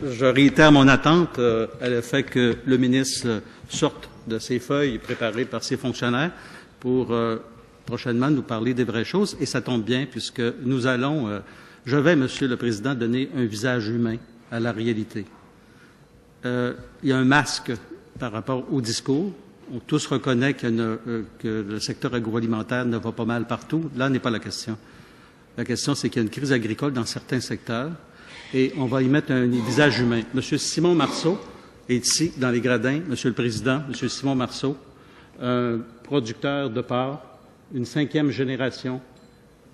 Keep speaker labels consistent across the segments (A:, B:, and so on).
A: Je réitère mon attente à le fait que le ministre sorte de ses feuilles préparées par ses fonctionnaires pour prochainement nous parler des vraies choses. Et ça tombe bien puisque nous allons, je vais, Monsieur le Président, donner un visage humain à la réalité. Il y a un masque par rapport au discours. On tous reconnaît que le secteur agroalimentaire ne va pas mal partout. Là n'est pas la question. La question, c'est qu'il y a une crise agricole dans certains secteurs et on va y mettre un visage humain. Monsieur Simon Marceau est ici, dans les gradins. Monsieur le Président, Monsieur Simon Marceau, un producteur de porc, une 5e génération,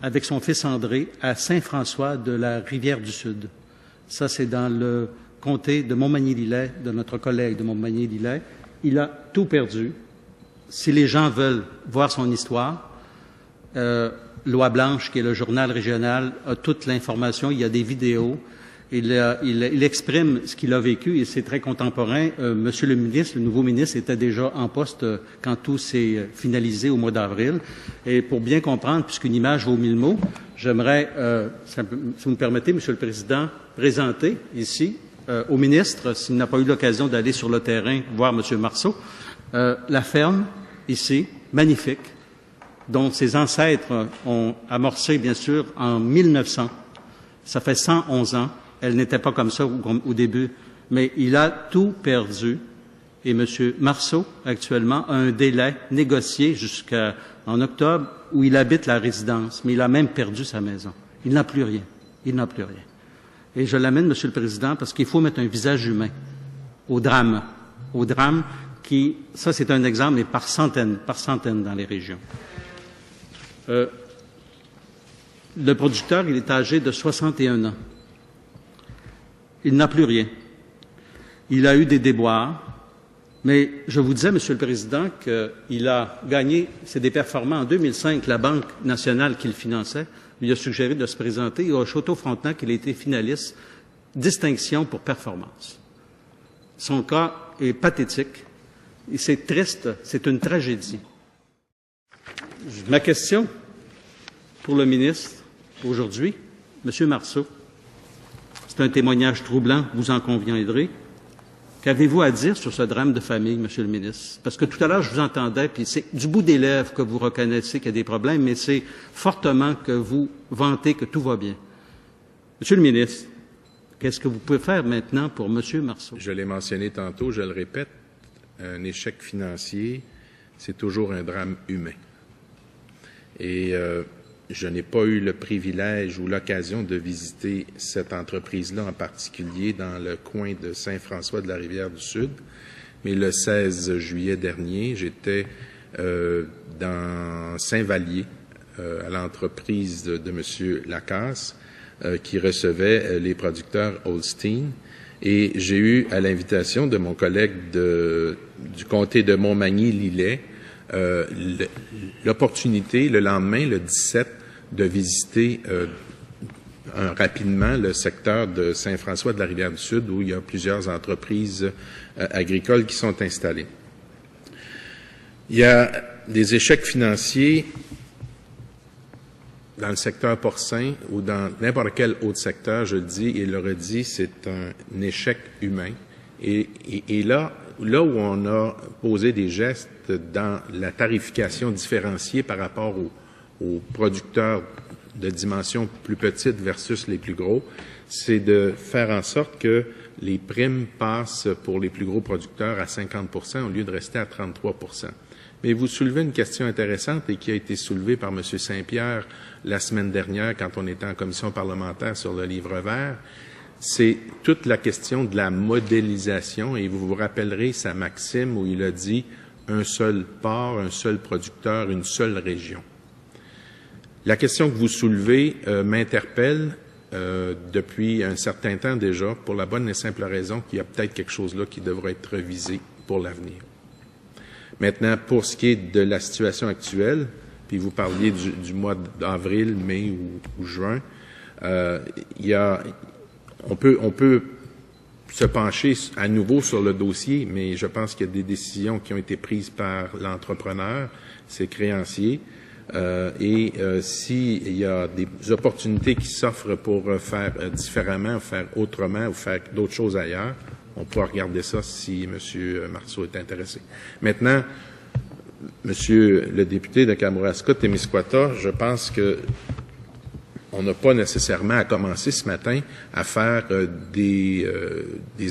A: avec son fils André, à Saint-François de la Rivière-du-Sud. Ça, c'est dans le comté de Montmagny-Lillet, de notre collègue de Montmagny-Lillet. Il a tout perdu. Si les gens veulent voir son histoire, Loi Blanche, qui est le journal régional, a toute l'information. Il y a des vidéos. Il exprime ce qu'il a vécu et c'est très contemporain. Monsieur le ministre, le nouveau ministre, était déjà en poste quand tout s'est finalisé au mois d'avril. Et pour bien comprendre, puisqu'une image vaut 1000 mots, j'aimerais, si vous me permettez, Monsieur le Président, présenter ici au ministre, s'il n'a pas eu l'occasion d'aller sur le terrain voir Monsieur Marceau, la ferme ici, magnifique, dont ses ancêtres ont amorcé, bien sûr, en 1900. Ça fait 111 ans. Elle n'était pas comme ça au début, mais il a tout perdu. Et M. Marceau, actuellement, a un délai négocié jusqu'en octobre où il habite la résidence, mais il a même perdu sa maison. Il n'a plus rien. Il n'a plus rien. Et je l'amène, Monsieur le Président, parce qu'il faut mettre un visage humain au drame. Au drame qui, ça c'est un exemple, mais par centaines dans les régions. Le producteur, il est âgé de 61 ans. Il n'a plus rien. Il a eu des déboires, mais je vous disais, Monsieur le Président, qu'il a gagné, c'est des performants. En 2005, la Banque nationale qui le finançait lui a suggéré de se présenter et au Château-Frontenac, il a été finaliste, distinction pour performance. Son cas est pathétique et c'est triste, c'est une tragédie. Ma question pour le ministre aujourd'hui, Monsieur Marceau, c'est un témoignage troublant, vous en conviendrez. Qu'avez-vous à dire sur ce drame de famille, Monsieur le ministre? Parce que tout à l'heure, je vous entendais, puis c'est du bout des lèvres que vous reconnaissez qu'il y a des problèmes, mais c'est fortement que vous vantez que tout va bien. Monsieur le ministre, qu'est-ce que vous pouvez faire maintenant pour Monsieur Marceau?
B: Je l'ai mentionné tantôt, je le répète, un échec financier, c'est toujours un drame humain. Et je n'ai pas eu le privilège ou l'occasion de visiter cette entreprise-là en particulier dans le coin de Saint-François de la Rivière-du-Sud, mais le 16 juillet dernier, j'étais dans Saint-Vallier, à l'entreprise de M. Lacasse, qui recevait les producteurs Holstein, et j'ai eu, à l'invitation de mon collègue du comté de Montmagny-Lillet, l'opportunité, le lendemain, le 17, de visiter rapidement le secteur de Saint-François de la Rivière-du-Sud où il y a plusieurs entreprises agricoles qui sont installées. Il y a des échecs financiers dans le secteur porcin ou dans n'importe quel autre secteur, je le dis et le redis, c'est un échec humain. Et là où on a posé des gestes dans la tarification différenciée par rapport aux producteurs de dimensions plus petites versus les plus gros, c'est de faire en sorte que les primes passent pour les plus gros producteurs à 50 % au lieu de rester à 33 %. Mais vous soulevez une question intéressante et qui a été soulevée par M. Saint-Pierre la semaine dernière quand on était en commission parlementaire sur le livre vert. C'est toute la question de la modélisation et vous vous rappellerez sa maxime où il a dit « un seul port, un seul producteur, une seule région ». La question que vous soulevez m'interpelle depuis un certain temps déjà pour la bonne et simple raison qu'il y a peut-être quelque chose là qui devrait être revisé pour l'avenir. Maintenant, pour ce qui est de la situation actuelle, puis vous parliez du mois d'avril, mai ou juin, on peut se pencher à nouveau sur le dossier, mais je pense qu'il y a des décisions qui ont été prises par l'entrepreneur, ses créanciers, S'il y a des opportunités qui s'offrent pour faire différemment, faire autrement ou faire d'autres choses ailleurs, on pourra regarder ça si M. Marceau est intéressé. Maintenant, Monsieur le député de Kamouraska-Témiscouata, je pense que on n'a pas nécessairement à commencer ce matin à faire des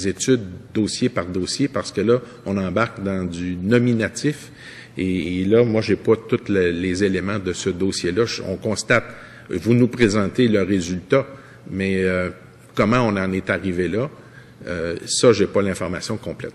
B: études dossier par dossier, parce que là, on embarque dans du nominatif. Et là, moi, j'ai pas tous les éléments de ce dossier-là. On constate, vous nous présentez le résultat, mais comment on en est arrivé là, ça, j'ai pas l'information complète.